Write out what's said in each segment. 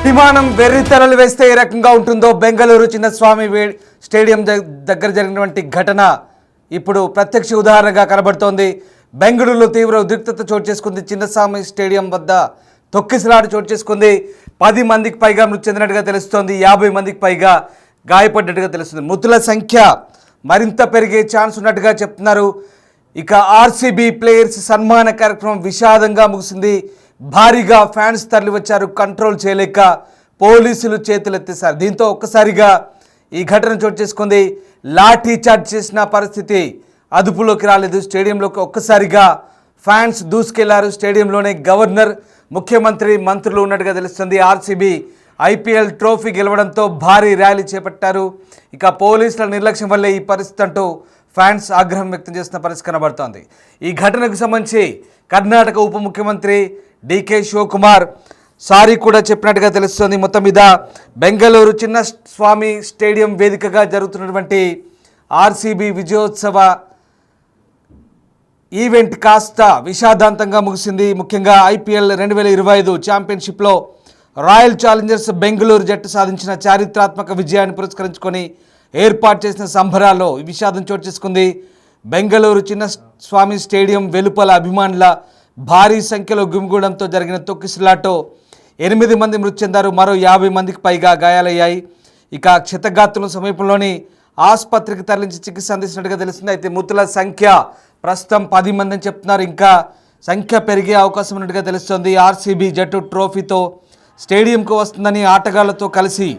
అభిమానం వెర్రితలలు వేస్తే ఏ రకంగా ఉంటుందో బెంగళూరు చిన్నస్వామి స్టేడియం దగ్గర జరిగినటువంటి ఘటన ఇప్పుడు ప్రత్యక్ష ఉదాహరణగా కనబడుతోంది. బెంగళూరులో తీవ్ర ఉద్రిక్తత చోటు చేసుకుంది. చిన్నస్వామి స్టేడియం వద్ద తొక్కిసలాట చోటు చేసుకుంది. 10 మందికి పైగా మృతి చెందినట్టుగా తెలుస్తోంది. 50 మందికి పైగా గాయపడ్డట్టుగా తెలుస్తుంది. మృతుల సంఖ్య మరింత పెరిగే ఛాన్స్ ఉన్నట్టుగా చెప్తున్నారు. ఇక ఆర్సీబీ ప్లేయర్స్ సన్మాన కార్యక్రమం విషాదంగా ముగిసింది. భారీగా ఫ్యాన్స్ తరలి వచ్చారు. కంట్రోల్ చేయలేక పోలీసులు చేతులెత్తేశారు. దీంతో ఒక్కసారిగా ఈ ఘటన చోటు చేసుకుంది. లాఠీ చార్జ్ చేసిన పరిస్థితి అదుపులోకి రాలేదు. స్టేడియంలోకి ఒక్కసారిగా ఫ్యాన్స్ దూసుకెళ్లారు. స్టేడియంలోనే గవర్నర్, ముఖ్యమంత్రి, మంత్రులు ఉన్నట్టుగా తెలుస్తుంది. ఆర్సీబీ ఐపీఎల్ ట్రోఫీ గెలవడంతో భారీ ర్యాలీ చేపట్టారు. ఇక పోలీసుల నిర్లక్ష్యం వల్లే ఈ పరిస్థితి అంటూ ఫ్యాన్స్ ఆగ్రహం వ్యక్తం చేస్తున్న పరిస్థితి కనబడుతోంది. ఈ ఘటనకు సంబంధించి కర్ణాటక ఉప ముఖ్యమంత్రి డీకే శివకుమార్ సారీ కూడా చెప్పినట్టుగా తెలుస్తోంది. మొత్తం మీద బెంగళూరు చిన్నస్వామి స్టేడియం వేదికగా జరుగుతున్నటువంటి ఆర్సీబీ విజయోత్సవ ఈవెంట్ కాస్త విషాదాంతంగా ముగిసింది. ముఖ్యంగా ఐపీఎల్ 2025 ఛాంపియన్షిప్లో రాయల్ ఛాలెంజర్స్ బెంగళూరు జట్టు సాధించిన చారిత్రాత్మక విజయాన్ని పురస్కరించుకొని ఏర్పాటు చేసిన సంబరాల్లో విషాదం చోటు చేసుకుంది. బెంగళూరు చిన్నస్వామి స్టేడియం వెలుపల అభిమానుల భారీ సంఖ్యలో గుమిగూడంతో జరిగిన తొక్కిసలాటలో 8 మంది మృతి చెందారు. మరో 50 మందికి పైగా గాయాలయ్యాయి. ఇక క్షతగాత్రుల సమీపంలోని ఆసుపత్రికి తరలించి చికిత్స అందిస్తున్నట్టుగా తెలుస్తుంది. అయితే మృతుల సంఖ్య ప్రస్తుతం 10 మంది అని చెప్తున్నారు. ఇంకా సంఖ్య పెరిగే అవకాశం ఉన్నట్టుగా తెలుస్తోంది. ఆర్సీబీ జట్టు ట్రోఫీతో స్టేడియంకు వస్తుందని ఆటగాళ్లతో కలిసి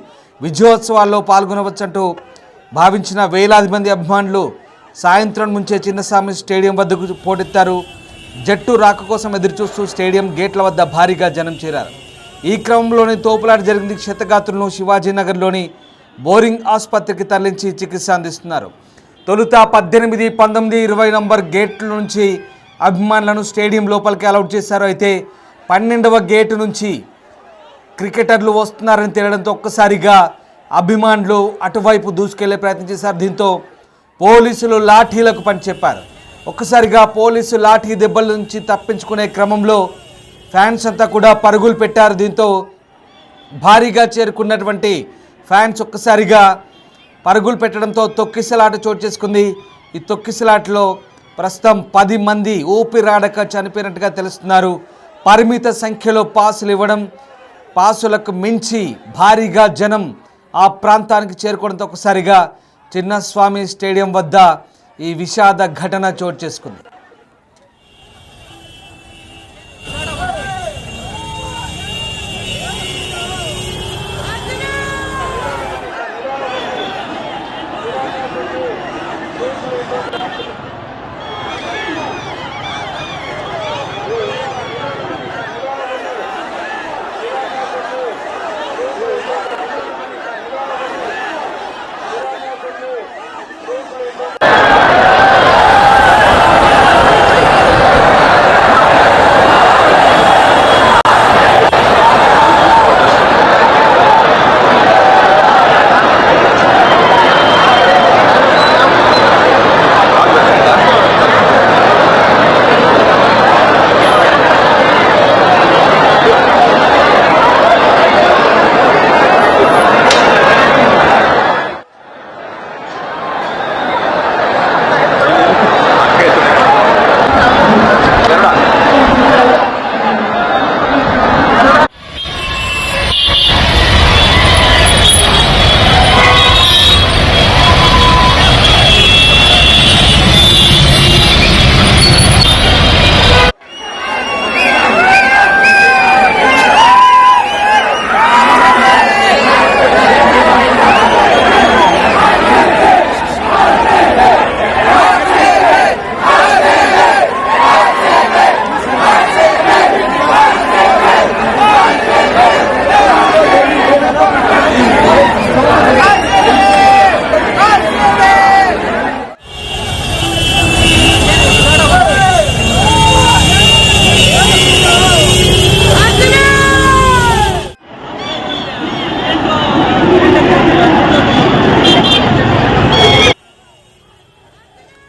విజయోత్సవాల్లో పాల్గొనవచ్చంటూ భావించిన వేలాది మంది అభిమానులు సాయంత్రం నుంచే చిన్నస్వామి స్టేడియం వద్దకు పోటెత్తారు. జట్టు రాక కోసం ఎదురుచూస్తూ స్టేడియం గేట్ల వద్ద భారీగా జనం చేరారు. ఈ క్రమంలోనే తోపులాట జరిగింది. క్షతగాత్రులను శివాజీనగర్లోని బోరింగ్ ఆసుపత్రికి తరలించి చికిత్స అందిస్తున్నారు. తొలుత 18, 19, 20 నంబర్ గేట్ల నుంచి అభిమానులను స్టేడియం లోపలికి అలౌట్ చేశారు. అయితే 12వ గేటు నుంచి క్రికెటర్లు వస్తున్నారని తేలడంతో ఒక్కసారిగా అభిమానులు అటువైపు దూసుకెళ్లే ప్రయత్నం చేశారు. దీంతో పోలీసులు లాఠీలకు పని చెప్పారు. ఒక్కసారిగా పోలీసు లాఠీ దెబ్బల నుంచి తప్పించుకునే క్రమంలో ఫ్యాన్స్ అంతా కూడా పరుగులు పెట్టారు. దీంతో భారీగా చేరుకున్నటువంటి ఫ్యాన్స్ ఒక్కసారిగా పరుగులు పెట్టడంతో తొక్కిసలాట చోటు చేసుకుంది. ఈ తొక్కిసలాటలో ప్రస్తుతం 10 మంది ఊపిరాడక చనిపోయినట్టుగా తెలుస్తున్నారు. పరిమిత సంఖ్యలో పాసులు ఇవ్వడం, పాసులకు మించి భారీగా జనం ఆ ప్రాంతానికి చేరుకోవడంతో ఒకసారిగా చిన్నస్వామి స్టేడియం వద్ద ఈ విషాద ఘటన చోటు చేసుకుంది.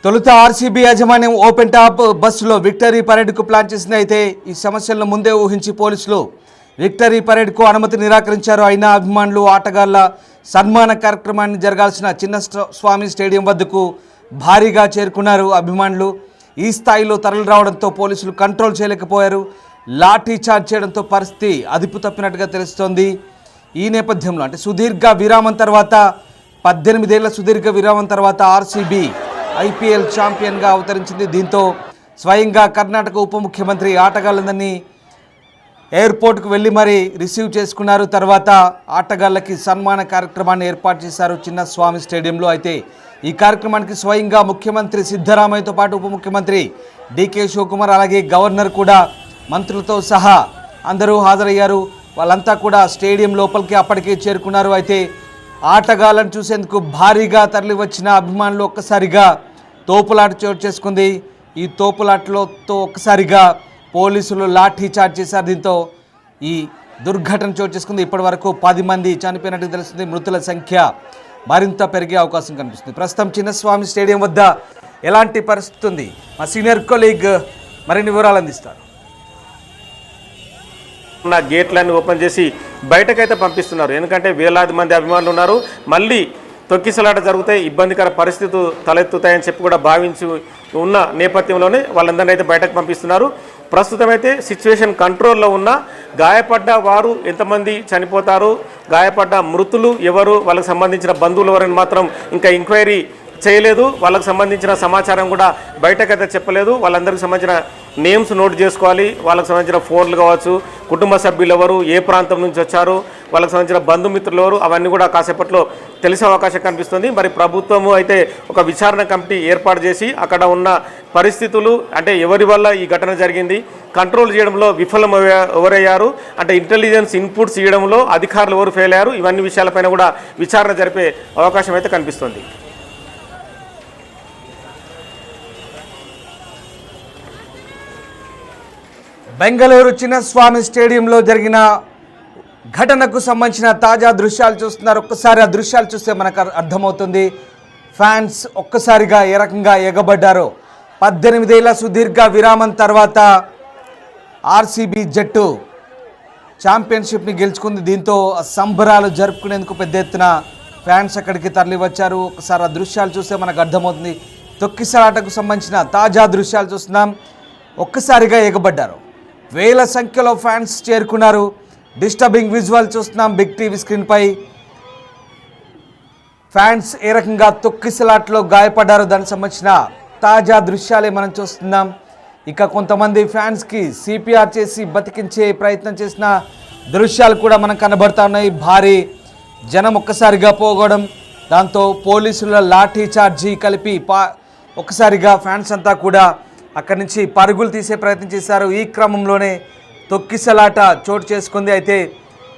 తొలుత ఆర్సీబీ యాజమాన్యం ఓపెన్ టాప్ బస్సులో విక్టరీ పరేడ్కు ప్లాన్ చేసింది. అయితే ఈ సమస్యలను ముందే ఊహించి పోలీసులు విక్టరీ పరేడ్కు అనుమతి నిరాకరించారు. అయినా అభిమానులు ఆటగాళ్ల సన్మాన కార్యక్రమాన్ని జరగాల్సిన చిన్నస్వామి స్టేడియం వద్దకు భారీగా చేరుకున్నారు. అభిమానులు ఈ స్థాయిలో తరలి రావడంతో పోలీసులు కంట్రోల్ చేయలేకపోయారు. లాఠీ చార్జ్ చేయడంతో పరిస్థితి అదుపు తప్పినట్టుగా తెలుస్తోంది. ఈ నేపథ్యంలో అంటే సుదీర్ఘ విరామం తర్వాత 18 ఏళ్ల సుదీర్ఘ విరామం తర్వాత ఆర్సీబీ ఐపీఎల్ ఛాంపియన్గా అవతరించింది. దీంతో స్వయంగా కర్ణాటక ఉప ముఖ్యమంత్రి ఆటగాళ్ళందరినీ ఎయిర్పోర్ట్కు వెళ్ళి మరీ రిసీవ్ చేసుకున్నారు. తర్వాత ఆటగాళ్ళకి సన్మాన కార్యక్రమాన్ని ఏర్పాటు చేశారు చిన్నస్వామి స్టేడియంలో. అయితే ఈ కార్యక్రమానికి స్వయంగా ముఖ్యమంత్రి సిద్ధరామయ్యతో పాటు ఉప ముఖ్యమంత్రి డీకే శివకుమార్ అలాగే గవర్నర్ కూడా మంత్రులతో సహా అందరూ హాజరయ్యారు. వాళ్ళంతా కూడా స్టేడియం లోపలికి అప్పటికే చేరుకున్నారు. అయితే ఆటగాళ్ళను చూసేందుకు భారీగా తరలి వచ్చిన అభిమానులు ఒక్కసారిగా తోపులాట చోటు చేసుకుంది. ఈ తోపులాటలో ఒక్కసారిగా పోలీసులు లాఠీ చార్జ్ చేశారు. దీంతో ఈ దుర్ఘటన చోటు చేసుకుంది. ఇప్పటి వరకు 10 మంది చనిపోయినట్టు తెలుస్తుంది. మృతుల సంఖ్య మరింత పెరిగే అవకాశం కనిపిస్తుంది. ప్రస్తుతం చిన్నస్వామి స్టేడియం వద్ద ఎలాంటి పరిస్థితి ఉంది? మా సీనియర్ కొలీగ్ మరిన్ని వివరాలు అందిస్తారు. గేట్లన్నీ ఓపెన్ చేసి బయటకైతే పంపిస్తున్నారు. ఎందుకంటే వేలాది మంది అభిమానులు ఉన్నారు. మళ్ళీ తొక్కిసలాట జరిగితే ఇబ్బందికర పరిస్థితులు తలెత్తుతాయని చెప్పి కూడా భావించి ఉన్న నేపథ్యంలోనే వాళ్ళందరినీ అయితే బయటకు పంపిస్తున్నారు. ప్రస్తుతం అయితే సిచ్యువేషన్ కంట్రోల్లో ఉన్న గాయపడ్డ వారు ఎంతమంది చనిపోతారు, గాయపడ్డ మృతులు ఎవరు, వాళ్ళకి సంబంధించిన బంధువులు ఎవరని మాత్రం ఇంకా ఎంక్వైరీ చేయలేదు. వాళ్ళకి సంబంధించిన సమాచారం కూడా బయటకైతే చెప్పలేదు. వాళ్ళందరికీ సంబంధించిన నేమ్స్ నోట్ చేసుకోవాలి. వాళ్ళకి సంబంధించిన ఫోన్లు కావచ్చు, కుటుంబ సభ్యులు ఎవరు, ఏ ప్రాంతం నుంచి వచ్చారు, వాళ్ళకి సంబంధించిన బంధుమిత్రులు ఎవరు, అవన్నీ కూడా కాసేపట్లో తెలిసే అవకాశం కనిపిస్తుంది. మరి ప్రభుత్వము అయితే ఒక విచారణ కమిటీ ఏర్పాటు చేసి అక్కడ ఉన్న పరిస్థితులు అంటే ఎవరి వల్ల ఈ ఘటన జరిగింది, కంట్రోల్ చేయడంలో విఫలం ఎవరయ్యారు, అంటే ఇంటెలిజెన్స్ ఇన్పుట్స్ ఇవ్వడంలో అధికారులు ఎవరు ఫెయిల్ అయ్యారు, ఇవన్నీ విషయాలపైన కూడా విచారణ జరిపే అవకాశం అయితే కనిపిస్తుంది. బెంగళూరు చిన్నస్వామి స్టేడియంలో జరిగిన ఘటనకు సంబంధించిన తాజా దృశ్యాలు చూస్తున్నారు. ఒక్కసారి ఆ దృశ్యాలు చూస్తే మనకు అర్థమవుతుంది. ఫ్యాన్స్ ఒక్కసారిగా ఏ రకంగా ఎగబడ్డారో. 18 ఏళ్ల సుదీర్ఘ విరామం తర్వాత ఆర్సీబీ జట్టు ఛాంపియన్షిప్ని గెలుచుకుంది. దీంతో సంబరాలు జరుపుకునేందుకు పెద్ద ఎత్తున ఫ్యాన్స్ అక్కడికి తరలి వచ్చారు. ఒకసారి ఆ దృశ్యాలు చూస్తే మనకు అర్థమవుతుంది. తొక్కిసలాటకు సంబంధించిన తాజా దృశ్యాలు చూస్తున్నాం. ఒక్కసారిగా ఎగబడ్డారు. వేల సంఖ్యలో ఫ్యాన్స్ చేరుకున్నారు. డిస్టర్బింగ్ విజువల్ చూస్తున్నాం బిగ్ టీవీ స్క్రీన్పై. ఫ్యాన్స్ ఏ రకంగా తొక్కిసలాట్లో గాయపడ్డారో దానికి సంబంధించిన తాజా దృశ్యాలే మనం చూస్తున్నాం. ఇక కొంతమంది ఫ్యాన్స్కి సిపిఆర్ చేసి బతికించే ప్రయత్నం చేసిన దృశ్యాలు కూడా మనకు కనబడతా ఉన్నాయి. భారీ జనం ఒక్కసారిగా పోగొడం, దాంతో పోలీసుల లాఠీ చార్జీ కలిపి ఒక్కసారిగా ఫ్యాన్స్ అంతా కూడా అక్కడి నుంచి పరుగులు తీసే ప్రయత్నం చేశారు. ఈ క్రమంలోనే తొక్కిసలాట చోటు చేసుకుంది. అయితే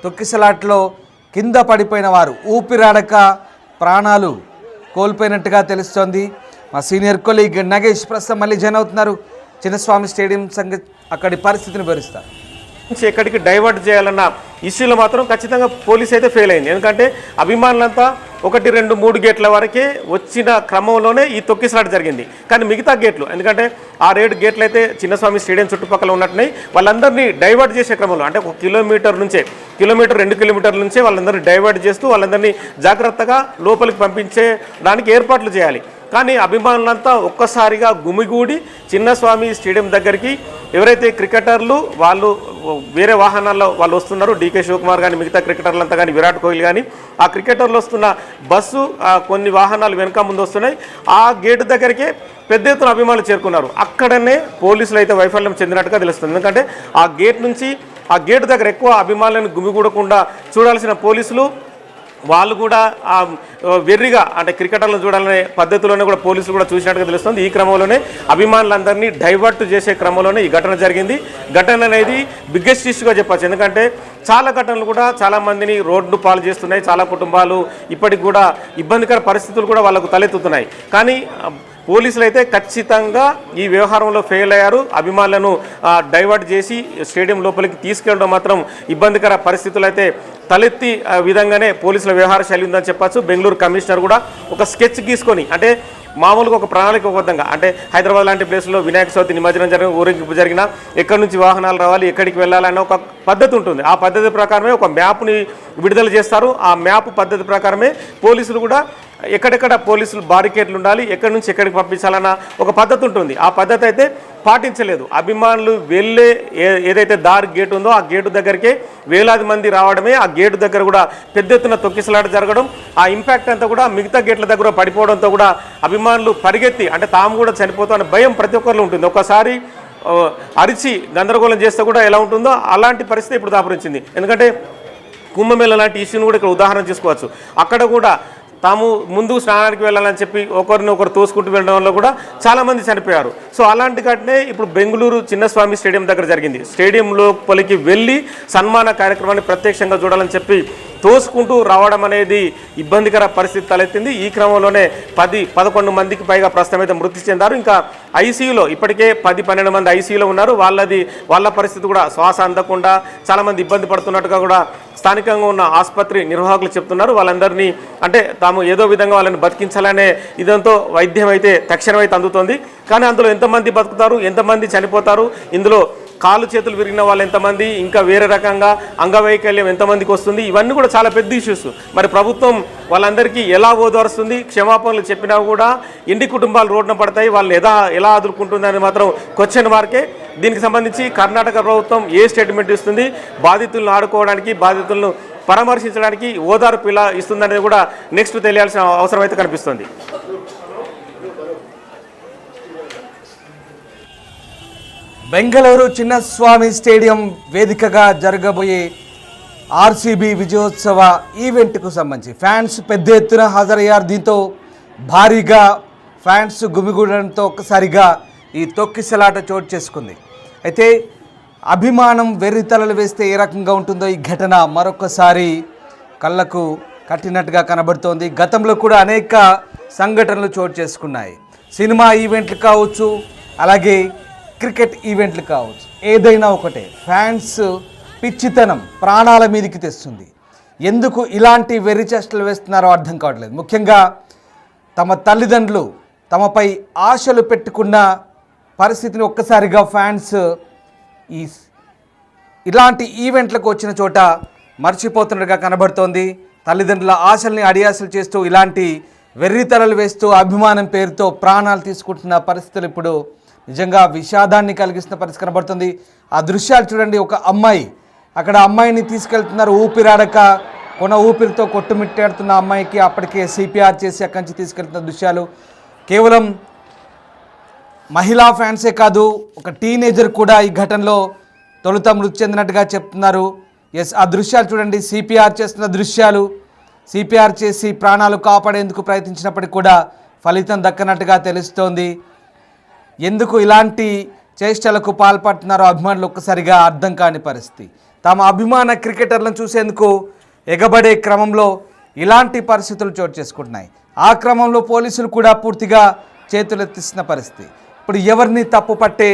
తొక్కిసలాటలో కింద పడిపోయిన వారు ఊపిరాడక ప్రాణాలు కోల్పోయినట్టుగా తెలుస్తోంది. మా సీనియర్ కొలీగ్ నగేష్ ప్రస్తుతం మళ్ళీ జాయిన్ అవుతున్నారు. చిన్నస్వామి స్టేడియం సంగతి అక్కడి పరిస్థితిని వివరిస్తారు. ఎక్కడికి డైవర్ట్ చేయాలన్న ఇష్యూలో మాత్రం ఖచ్చితంగా పోలీస్ అయితే ఫెయిల్ అయింది. ఎందుకంటే అభిమానులంతా 1, 2, 3 గేట్ల వరకే వచ్చిన క్రమంలోనే ఈ తొక్కిసలాట జరిగింది. కానీ మిగతా గేట్లు, ఎందుకంటే 6-7 గేట్లు అయితే చిన్నస్వామి స్టేడియం చుట్టుపక్కల ఉన్నట్టున్నాయి, వాళ్ళందరినీ డైవర్ట్ చేసే క్రమంలో అంటే 1 కిలోమీటర్ నుంచే 2 కిలోమీటర్ల నుంచే వాళ్ళందరినీ డైవర్ట్ చేస్తూ వాళ్ళందరినీ జాగ్రత్తగా లోపలికి పంపించేదానికి ఏర్పాట్లు చేయాలి. కానీ అభిమానులంతా ఒక్కసారిగా గుమిగూడి చిన్నస్వామి స్టేడియం దగ్గరికి ఎవరైతే క్రికెటర్లు వాళ్ళు వేరే వాహనాల్లో వాళ్ళు వస్తున్నారో, డీకే శివకుమార్ కానీ మిగతా క్రికెటర్లంతా కానీ విరాట్ కోహ్లీ కానీ ఆ క్రికెటర్లు వస్తున్న బస్సు కొన్ని వాహనాలు వెనక ముందు వస్తున్నాయి. ఆ గేటు దగ్గరికే పెద్ద ఎత్తున అభిమానులు చేరుకున్నారు. అక్కడనే పోలీసులు అయితే వైఫల్యం చెందినట్టుగా తెలుస్తుంది. ఎందుకంటే ఆ గేట్ నుంచి ఆ గేటు దగ్గర ఎక్కువ అభిమానులను గుమిగూడకుండా చూడాల్సిన పోలీసులు వాళ్ళు కూడా వెర్రిగా అంటే క్రికెటర్లను చూడాలనే పద్ధతిలోనే కూడా పోలీసులు కూడా చూసినట్టుగా తెలుస్తుంది. ఈ క్రమంలోనే అభిమానులందరినీ డైవర్ట్ చేసే క్రమంలోనే ఈ ఘటన జరిగింది. ఘటన అనేది బిగ్గెస్ట్ ఇష్యూగా చెప్పచ్చు. ఎందుకంటే చాలా ఘటనలు కూడా చాలామందిని రోడ్డు పాలు చేస్తున్నాయి. చాలా కుటుంబాలు ఇప్పటికి కూడా ఇబ్బందికర పరిస్థితులు కూడా వాళ్ళకు తలెత్తుతున్నాయి. కానీ పోలీసులు అయితే ఖచ్చితంగా ఈ వ్యవహారంలో ఫెయిల్ అయ్యారు. అభిమానులను డైవర్ట్ చేసి స్టేడియం లోపలికి తీసుకెళ్ళడం మాత్రం ఇబ్బందికర పరిస్థితులు అయితే తలెత్తి విధంగానే పోలీసుల వ్యవహార శైలి ఉందని చెప్పచ్చు. బెంగళూరు కమిషనర్ కూడా ఒక స్కెచ్ గీసుకొని అంటే మామూలుగా ఒక ప్రణాళికబద్ధంగా అంటే హైదరాబాద్ లాంటి ప్లేస్లో వినాయక చవితి నిమజ్జనం ఊరేగింపు జరిగినా ఎక్కడి నుంచి వాహనాలు రావాలి, ఎక్కడికి వెళ్ళాలన్న ఒక పద్ధతి ఉంటుంది. ఆ పద్ధతి ప్రకారమే ఒక మ్యాప్ని విడుదల చేస్తారు. ఆ మ్యాప్ పద్ధతి ప్రకారమే పోలీసులు కూడా ఎక్కడెక్కడ పోలీసులు బారికేడ్లు ఉండాలి, ఎక్కడి నుంచి ఎక్కడికి పంపించాలన్న ఒక పద్ధతి ఉంటుంది. ఆ పద్ధతి అయితే పాటించలేదు. అభిమానులు వెళ్ళే ఏదైతే దారి గేటు ఉందో ఆ గేటు దగ్గరికే వేలాది మంది రావడమే, ఆ గేటు దగ్గర కూడా పెద్ద ఎత్తున తొక్కిసలాట జరగడం, ఆ ఇంపాక్ట్ అంతా కూడా మిగతా గేట్ల దగ్గర పడిపోవడంతో కూడా అభిమానులు పరిగెత్తి అంటే తాము కూడా చనిపోతామనే భయం ప్రతి ఒక్కరిలో ఉంటుంది. ఒకసారి అరిచి గందరగోళం చేస్తే కూడా ఎలా ఉంటుందో అలాంటి పరిస్థితి ఇప్పుడు దాపురించింది. ఎందుకంటే కుంభమేళ లాంటి ఇష్యూని కూడా ఇక్కడ ఉదాహరణ చేసుకోవచ్చు. అక్కడ కూడా తాము ముందు స్నానానికి వెళ్ళాలని చెప్పి ఒకరినొకరు తోసుకుంటూ వెళ్ళడం వల్ల కూడా చాలామంది చనిపోయారు. సో అలాంటి ఘటనే ఇప్పుడు బెంగళూరు చిన్నస్వామి స్టేడియం దగ్గర జరిగింది. స్టేడియం లోపలికి వెళ్ళి సన్మాన కార్యక్రమాన్ని ప్రత్యక్షంగా చూడాలని చెప్పి తోసుకుంటూ రావడం అనేది ఇబ్బందికర పరిస్థితి తలెత్తింది. ఈ క్రమంలోనే 10-11 మందికి పైగా ప్రస్తుతం అయితే మృతి చెందారు. ఇంకా ఐసీయూలో ఇప్పటికే 10-12 మంది ఐసీయూలో ఉన్నారు. వాళ్ళ పరిస్థితి కూడా శ్వాస అందకుండా చాలామంది ఇబ్బంది పడుతున్నట్టుగా కూడా స్థానికంగా ఉన్న ఆసుపత్రి నిర్వాహకులు చెప్తున్నారు. వాళ్ళందరినీ అంటే తాము ఏదో విధంగా వాళ్ళని బతికించాలనే ఇదంతో వైద్యం అయితే తక్షణమైతే అందుతోంది. కానీ అందులో ఎంతమంది బతుకుతారు, ఎంతమంది చనిపోతారు, ఇందులో కాళ్ళు చేతులు విరిగిన వాళ్ళు ఎంతమంది, ఇంకా వేరే రకంగా అంగవైకల్యం ఎంతమందికి వస్తుంది, ఇవన్నీ కూడా చాలా పెద్ద ఇష్యూస్. మరి ప్రభుత్వం వాళ్ళందరికీ ఎలా ఓదారుస్తుంది? క్షమాపణలు చెప్పినా కూడా ఎన్ని కుటుంబాలు రోడ్డున పడతాయి, వాళ్ళని ఎలా ఆదుకుంటుంది అని మాత్రం క్వశ్చన్ మార్కే. దీనికి సంబంధించి కర్ణాటక ప్రభుత్వం ఏ స్టేట్మెంట్ ఇస్తుంది, బాధితులను ఆడుకోవడానికి, బాధితులను పరామర్శించడానికి ఓదార్పు ఇలా ఇస్తుందనేది కూడా నెక్స్ట్ తెలియాల్సిన అవసరం అయితే కనిపిస్తుంది. బెంగళూరు చిన్నస్వామి స్టేడియం వేదికగా జరగబోయే ఆర్సీబీ విజయోత్సవ ఈవెంట్కు సంబంధించి ఫ్యాన్స్ పెద్ద ఎత్తున హాజరయ్యారు. దీంతో భారీగా ఫ్యాన్స్ గుమిగూడడంతో ఒక్కసారిగా ఈ తొక్కిసలాట చోటు చేసుకుంది. అయితే అభిమానం వెర్రితలలు వేస్తే ఏ రకంగా ఉంటుందో ఈ ఘటన మరొకసారి కళ్ళకు కట్టినట్టుగా కనబడుతోంది. గతంలో కూడా అనేక సంఘటనలు చోటు చేసుకున్నాయి. సినిమా ఈవెంట్లు కావచ్చు, అలాగే క్రికెట్ ఈవెంట్లు కావచ్చు, ఏదైనా ఒకటే ఫ్యాన్స్ పిచ్చితనం ప్రాణాల మీదకి తెస్తుంది. ఎందుకు ఇలాంటి వెర్రి చేష్టలు వేస్తున్నారో అర్థం కావట్లేదు. ముఖ్యంగా తమ తల్లిదండ్రులు తమపై ఆశలు పెట్టుకున్న పరిస్థితిని ఒక్కసారిగా ఫ్యాన్స్ ఇలాంటి ఈవెంట్లకు వచ్చిన చోట మర్చిపోతున్నట్టుగా కనబడుతోంది. తల్లిదండ్రుల ఆశల్ని అడియాసలు చేస్తూ ఇలాంటి వెర్రితలలు వేస్తూ అభిమానం పేరుతో ప్రాణాలు తీసుకుంటున్న పరిస్థితులు ఇప్పుడు నిజంగా విషాదాన్ని కలిగిస్తున్న పరిస్థితి కనబడుతుంది. ఆ దృశ్యాలు చూడండి. ఒక అమ్మాయి అక్కడ అమ్మాయిని తీసుకెళ్తున్నారు, ఊపిరాడక కొన ఊపిరితో కొట్టుమిట్టాడుతున్న అమ్మాయికి అప్పటికే సిపిఆర్ చేసి అక్కడి నుంచి తీసుకెళ్తున్న దృశ్యాలు. కేవలం మహిళా ఫ్యాన్సే కాదు, ఒక టీనేజర్ కూడా ఈ ఘటనలో తొలుత మృతి చెందినట్టుగా చెప్తున్నారు. ఆ దృశ్యాలు చూడండి. సిపిఆర్ చేస్తున్న దృశ్యాలు. సిపిఆర్ చేసి ప్రాణాలు కాపాడేందుకు ప్రయత్నించినప్పటికీ కూడా ఫలితం దక్కనట్టుగా తెలుస్తోంది. ఎందుకు ఇలాంటి చేష్టలకు పాల్పడుతున్నారో అభిమానులు ఒక్కసారిగా అర్థం కాని పరిస్థితి. తమ అభిమాన క్రికెటర్లను చూసేందుకు ఎగబడే క్రమంలో ఇలాంటి పరిస్థితులు చోటు చేసుకుంటున్నాయి. ఆ క్రమంలో పోలీసులు కూడా పూర్తిగా చేతులెత్తిస్తున్న పరిస్థితి. ఇప్పుడు ఎవరిని తప్పు పట్టే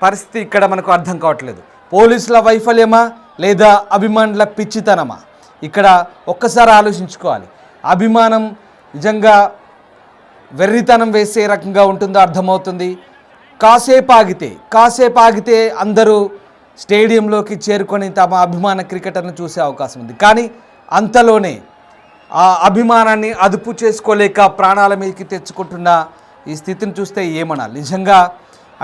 పరిస్థితి ఇక్కడ మనకు అర్థం కావట్లేదు. పోలీసుల వైఫల్యమా లేదా అభిమానుల పిచ్చితనమా? ఇక్కడ ఒక్కసారి ఆలోచించుకోవాలి. అభిమానం నిజంగా వెర్రితనం వేసే రకంగా ఉంటుందో అర్థమవుతుంది. కాసేపు ఆగితే అందరూ స్టేడియంలోకి చేరుకొని తమ అభిమాన క్రికెటర్ను చూసే అవకాశం ఉంది. కానీ అంతలోనే ఆ అభిమానాన్ని అదుపు చేసుకోలేక ప్రాణాల మీదకి తెచ్చుకుంటున్న ఈ స్థితిని చూస్తే ఏమనాలి? నిజంగా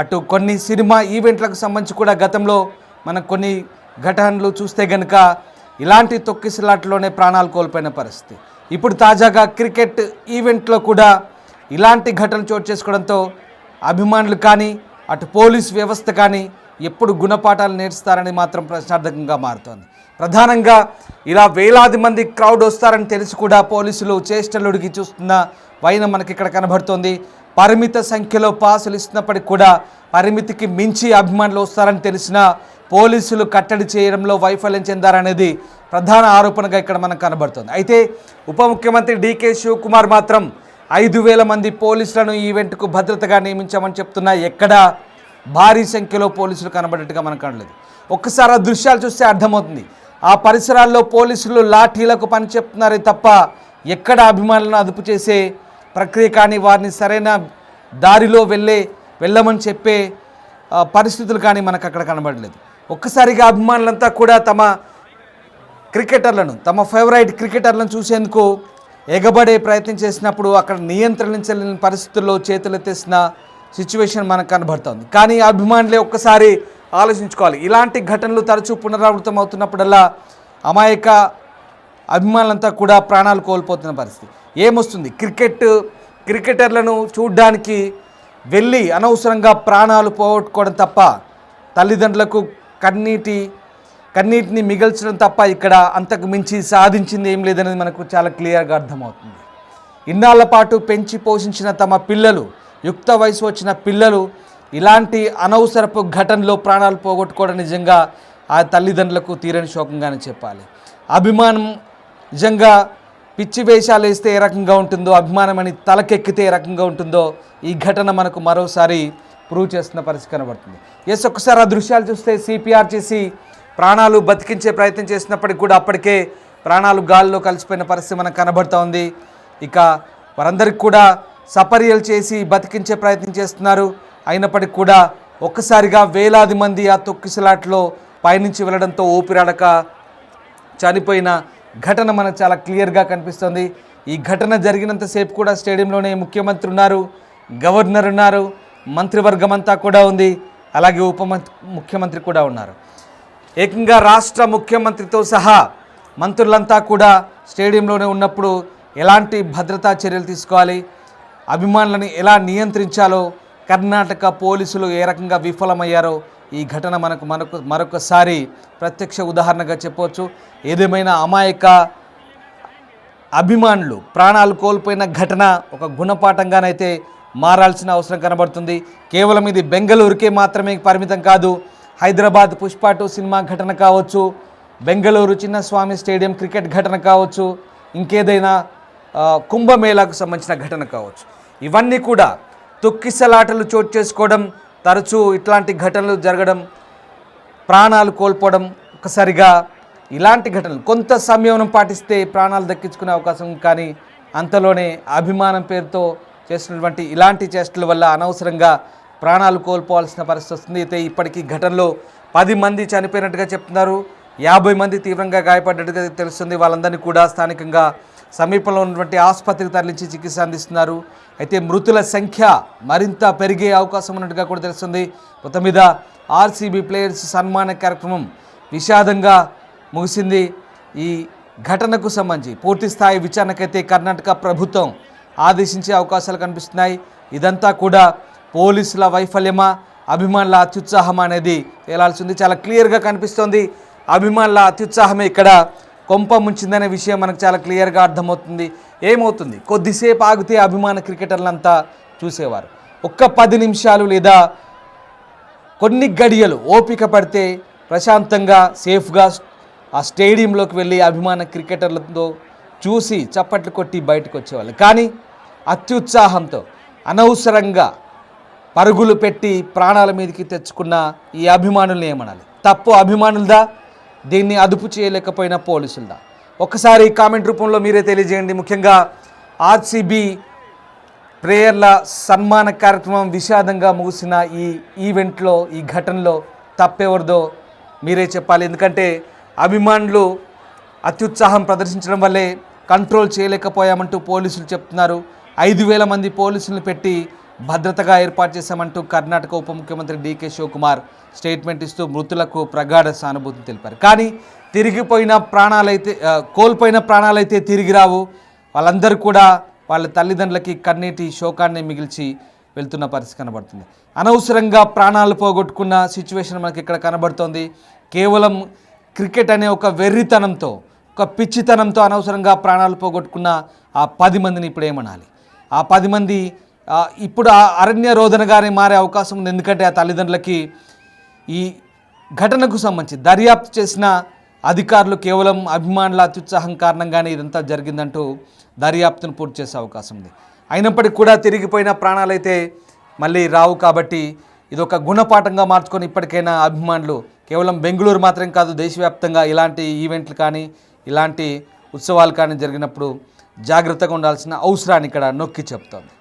అటు కొన్ని సినిమా ఈవెంట్లకు సంబంధించి కూడా గతంలో మనం కొన్ని ఘటనలు చూస్తే కనుక ఇలాంటి తొక్కిసలాట్లోనే ప్రాణాలు కోల్పోయిన పరిస్థితి. ఇప్పుడు తాజాగా క్రికెట్ ఈవెంట్లో కూడా ఇలాంటి ఘటనలు చోటు చేసుకోవడంతో అభిమానులు కానీ అటు పోలీస్ వ్యవస్థ కానీ ఎప్పుడు గుణపాఠాలు నేర్చుతారని మాత్రం ప్రశ్నార్థకంగా మారుతోంది. ప్రధానంగా ఇలా వేలాది మంది క్రౌడ్ వస్తారని తెలిసి కూడా పోలీసులు చేష్టలుడికి చూస్తున్న వైనం మనకి ఇక్కడ కనబడుతోంది. పరిమిత సంఖ్యలో పాసులు ఇస్తున్నప్పటికీ కూడా పరిమితికి మించి అభిమానులు వస్తారని తెలిసినా పోలీసులు కట్టడి చేయడంలో వైఫల్యం చెందారనేది ప్రధాన ఆరోపణగా ఇక్కడ మనకు కనబడుతుంది. అయితే ఉప ముఖ్యమంత్రి డీకే శివకుమార్ మాత్రం 5,000 మంది పోలీసులను ఈవెంట్కు భద్రతగా నియమించామని చెప్తున్నా ఎక్కడా భారీ సంఖ్యలో పోలీసులు కనబడేట్టుగా మనకు కనలేదు. ఒక్కసారి ఆ దృశ్యాలు చూస్తే అర్థమవుతుంది. ఆ పరిసరాల్లో పోలీసులు లాఠీలకు పని చెప్తున్నారే తప్ప ఎక్కడ అభిమానులను అదుపు చేసే ప్రక్రియ కానీ వారిని సరైన దారిలో వెళ్ళమని చెప్పే పరిస్థితులు కానీ మనకు అక్కడ కనబడలేదు. ఒక్కసారిగా అభిమానులంతా కూడా తమ క్రికెటర్లను, తమ ఫేవరెట్ క్రికెటర్లను చూసేందుకు ఎగబడే ప్రయత్నం చేసినప్పుడు అక్కడ నియంత్రించలేని పరిస్థితుల్లో చేతులెత్తేసిన సిచ్యువేషన్ మనకు కనబడుతోంది. కానీ అభిమానులే ఒక్కసారి ఆలోచించుకోవాలి. ఇలాంటి ఘటనలు తరచూ పునరావృతం అవుతున్నప్పుడల్లా అమాయక అభిమానులంతా కూడా ప్రాణాలు కోల్పోతున్న పరిస్థితి. ఏమొస్తుంది? క్రికెటర్లను చూడ్డానికి వెళ్ళి అనవసరంగా ప్రాణాలు పోగొట్టుకోవడం తప్ప, తల్లిదండ్రులకు కన్నీటిని మిగల్చడం తప్ప ఇక్కడ అంతకు మించి సాధించింది ఏం లేదనేది మనకు చాలా క్లియర్గా అర్థమవుతుంది. ఇన్నాళ్ల పాటు పెంచి పోషించిన తమ పిల్లలు, యుక్త వయసు వచ్చిన పిల్లలు ఇలాంటి అనవసరపు ఘటనలో ప్రాణాలు పోగొట్టుకోవడం నిజంగా ఆ తల్లిదండ్రులకు తీరని శోకంగానే చెప్పాలి. అభిమానం నిజంగా పిచ్చి వేషాలు వేస్తే ఏ రకంగా ఉంటుందో, అభిమానం అని తలకెక్కితే ఏ రకంగా ఉంటుందో ఈ ఘటన మనకు మరోసారి ప్రూవ్ చేస్తున్న పరిస్థితి కనబడుతుంది. ఒక్కసారి ఆ దృశ్యాలు చూస్తే సిపిఆర్ చేసి ప్రాణాలు బతికించే ప్రయత్నం చేసినప్పటికీ కూడా అప్పటికే ప్రాణాలు గాల్లో కలిసిపోయిన పరిస్థితి మనకు కనబడుతూ ఉంది. ఇక వారందరికీ కూడా సపర్యలు చేసి బతికించే ప్రయత్నం చేస్తున్నారు. అయినప్పటికీ కూడా ఒక్కసారిగా వేలాది మంది ఆ తొక్కిసలాట్లో పయనించి వెళ్ళడంతో ఊపిరాడక చనిపోయిన ఘటన మనకు చాలా క్లియర్గా కనిపిస్తుంది. ఈ ఘటన జరిగినంతసేపు కూడా స్టేడియంలోనే ముఖ్యమంత్రి ఉన్నారు, గవర్నర్ ఉన్నారు, మంత్రివర్గం అంతా కూడా ఉంది, అలాగే ముఖ్యమంత్రి కూడా ఉన్నారు. ఏకంగా రాష్ట్ర ముఖ్యమంత్రితో సహా మంత్రులంతా కూడా స్టేడియంలోనే ఉన్నప్పుడు ఎలాంటి భద్రతా చర్యలు తీసుకోవాలి, అభిమానులను ఎలా నియంత్రించాలో కర్ణాటక పోలీసులు ఏ రకంగా విఫలమయ్యారో ఈ ఘటన మరొకసారి ప్రత్యక్ష ఉదాహరణగా చెప్పవచ్చు. ఏదేమైనా అమాయక అభిమానులు ప్రాణాలు కోల్పోయిన ఘటన ఒక గుణపాఠంగానైతే మారాల్సిన అవసరం కనబడుతుంది. కేవలం ఇది బెంగళూరుకే మాత్రమే పరిమితం కాదు. హైదరాబాద్ పుష్ప 2 సినిమా ఘటన కావచ్చు, బెంగళూరు చిన్నస్వామి స్టేడియం క్రికెట్ ఘటన కావచ్చు, ఇంకేదైనా కుంభమేళాకు సంబంధించిన ఘటన కావచ్చు, ఇవన్నీ కూడా తొక్కిసలాటలు చోటు చేసుకోవడం, తరచూ ఇట్లాంటి ఘటనలు జరగడం, ప్రాణాలు కోల్పోవడం. ఒక్కసారిగా ఇలాంటి ఘటనలు కొంత సంయమనం పాటిస్తే ప్రాణాలు దక్కించుకునే అవకాశం, కానీ అంతలోనే అభిమానం పేరుతో చేసినటువంటి ఇలాంటి చేష్టల వల్ల అనవసరంగా ప్రాణాలు కోల్పోవాల్సిన పరిస్థితి వస్తుంది. అయితే ఇప్పటికీ ఘటనలో 10 మంది చనిపోయినట్టుగా చెప్తున్నారు, 50 మంది తీవ్రంగా గాయపడ్డట్టుగా తెలుస్తుంది. వాళ్ళందరినీ కూడా స్థానికంగా సమీపంలో ఉన్నటువంటి ఆసుపత్రికి తరలించి చికిత్స అందిస్తున్నారు. అయితే మృతుల సంఖ్య మరింత పెరిగే అవకాశం ఉన్నట్టుగా కూడా తెలుస్తుంది. మొత్తం మీద ఆర్సీబీ ప్లేయర్స్ సన్మాన కార్యక్రమం విషాదంగా ముగిసింది. ఈ ఘటనకు సంబంధించి పూర్తి స్థాయి విచారణకైతే కర్ణాటక ప్రభుత్వం ఆదేశించే అవకాశాలు కనిపిస్తున్నాయి. ఇదంతా కూడా పోలీసుల వైఫల్యమా, అభిమానుల అత్యుత్సాహమా అనేది తేలాల్సింది. చాలా క్లియర్గా కనిపిస్తోంది అభిమానుల అత్యుత్సాహమే ఇక్కడ కొంప ముంచిందనే విషయం మనకు చాలా క్లియర్గా అర్థమవుతుంది. ఏమవుతుంది, కొద్దిసేపు ఆగితే అభిమాన క్రికెటర్లంతా చూసేవారు. ఒక్క 10 నిమిషాలు లేదా కొన్ని గడియలు ఓపిక పడితే ప్రశాంతంగా సేఫ్గా ఆ స్టేడియంలోకి వెళ్ళి అభిమాన క్రికెటర్లతో చూసి చప్పట్లు కొట్టి బయటకు వచ్చేవాళ్ళు. కానీ అత్యుత్సాహంతో అనవసరంగా పరుగులు పెట్టి ప్రాణాల మీదకి తెచ్చుకున్న ఈ అభిమానుల్ని ఏమనాలి? తప్పు అభిమానులదా, దీన్ని అదుపు చేయలేకపోయిన పోలీసులదా? ఒక్కసారి కామెంట్ రూపంలో మీరే తెలియజేయండి. ముఖ్యంగా ఆర్సీబీ ప్లేయర్ల సన్మాన కార్యక్రమం విషాదంగా ముగిసిన ఈ ఈవెంట్లో, ఈ ఘటనలో తప్పెవరిదో మీరే చెప్పాలి. ఎందుకంటే అభిమానులు అత్యుత్సాహం ప్రదర్శించడం వల్లే కంట్రోల్ చేయలేకపోయామంటూ పోలీసులు చెప్తున్నారు. 5,000 మంది పోలీసులను పెట్టి భద్రతగా ఏర్పాటు చేశామంటూ కర్ణాటక ఉప ముఖ్యమంత్రి డీకే శివకుమార్ స్టేట్మెంట్ ఇస్తూ మృతులకు ప్రగాఢ సానుభూతిని తెలిపారు. కానీ కోల్పోయిన ప్రాణాలైతే తిరిగి రావు. వాళ్ళందరూ కూడా వాళ్ళ తల్లిదండ్రులకి కన్నీటి శోకాన్ని మిగిల్చి వెళ్తున్న పరిస్థితి కనబడుతుంది. అనవసరంగా ప్రాణాలు పోగొట్టుకున్న సిచ్యువేషన్ మనకి ఇక్కడ కనబడుతోంది. కేవలం క్రికెట్ అనే ఒక వెర్రితనంతో, ఒక పిచ్చితనంతో అనవసరంగా ప్రాణాలు పోగొట్టుకున్న ఆ 10 మందిని ఇప్పుడు ఏమనాలి? ఆ 10 మంది ఇప్పుడు ఆ అరణ్య రోదనగానే మారే అవకాశం ఉంది. ఎందుకంటే ఆ తల్లిదండ్రులకి ఈ ఘటనకు సంబంధించి దర్యాప్తు చేసిన అధికారులు కేవలం అభిమానుల అత్యుత్సాహం కారణంగానే ఇదంతా జరిగిందంటూ దర్యాప్తును పూర్తి చేసే అవకాశం ఉంది. అయినప్పటికీ కూడా తిరిగిపోయిన ప్రాణాలైతే మళ్ళీ రావు. కాబట్టి ఇది ఒక గుణపాఠంగా మార్చుకొని ఇప్పటికైనా అభిమానులు కేవలం బెంగళూరు మాత్రం కాదు, దేశవ్యాప్తంగా ఇలాంటి ఈవెంట్లు కానీ ఇలాంటి ఉత్సవాలు కానీ జరిగినప్పుడు జాగ్రత్తగా ఉండాల్సిన అవసరాన్ని ఇక్కడ నొక్కి చెప్తోంది.